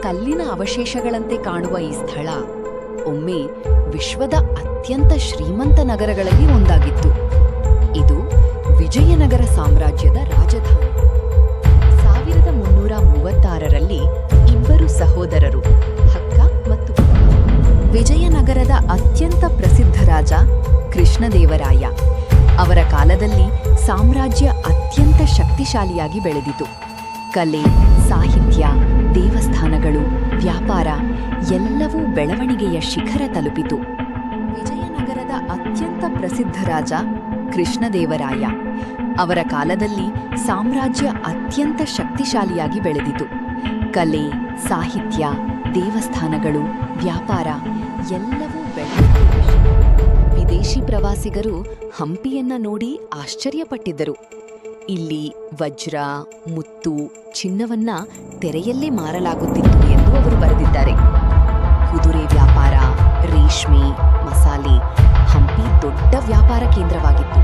ಕಲ್ಲಿನ ಅವಶೇಷಗಳಂತೆ ಕಾಣುವ ಈ ಸ್ಥಳ ಒಮ್ಮೆ ವಿಶ್ವದ ಅತ್ಯಂತ ಶ್ರೀಮಂತ ನಗರಗಳಲ್ಲಿ ಒಂದಾಗಿತ್ತು. ಇದು ವಿಜಯನಗರ ಸಾಮ್ರಾಜ್ಯದ ರಾಜಧಾನಿ. 1336ರಲ್ಲಿ ಇಬ್ಬರು ಸಹೋದರರು ಹಕ್ಕ ಮತ್ತು ವಿಜಯನಗರದ ಅತ್ಯಂತ ಪ್ರಸಿದ್ಧ ರಾಜ ಕೃಷ್ಣದೇವರಾಯ ಅವರ ಕಾಲದಲ್ಲಿ ಸಾಮ್ರಾಜ್ಯ ಅತ್ಯಂತ ಶಕ್ತಿಶಾಲಿಯಾಗಿ ಬೆಳೆದಿತು. ಕಲೆ, ಸಾಹಿತ್ಯ, ದೇವಸ್ಥಾನಗಳು, ವ್ಯಾಪಾರ ಎಲ್ಲವೂ ಬೆಳವಣಿಗೆಯ ಶಿಖರ ತಲುಪಿತು. ವಿಜಯನಗರದ ಅತ್ಯಂತ ಪ್ರಸಿದ್ಧ ರಾಜ ಕೃಷ್ಣದೇವರಾಯ ಅವರ ಕಾಲದಲ್ಲಿ ಸಾಮ್ರಾಜ್ಯ ಅತ್ಯಂತ ಶಕ್ತಿಶಾಲಿಯಾಗಿ ಬೆಳೆದಿತು. ಕಲೆ, ಸಾಹಿತ್ಯ, ದೇವಸ್ಥಾನಗಳು, ವ್ಯಾಪಾರ ಎಲ್ಲವೂ ಬೆಳವಣಿಗೆಯ ಶಿಖರ. ವಿದೇಶಿ ಪ್ರವಾಸಿಗರು ಹಂಪಿಯನ್ನ ನೋಡಿ ಆಶ್ಚರ್ಯಪಟ್ಟಿದ್ದರು. ಇಲ್ಲಿ ವಜ್ರ, ಮುತ್ತು, ಚಿನ್ನವನ್ನ ತೆರೆಯಲ್ಲೇ ಮಾರಲಾಗುತ್ತಿತ್ತು ಎಂದು ಅವರು ಬರೆದಿದ್ದಾರೆ. ಕುದುರೆ ವ್ಯಾಪಾರ, ರೇಷ್ಮೆ, ಮಸಾಲೆ ಹಂಪಿ ದೊಡ್ಡ ವ್ಯಾಪಾರ ಕೇಂದ್ರವಾಗಿತ್ತು.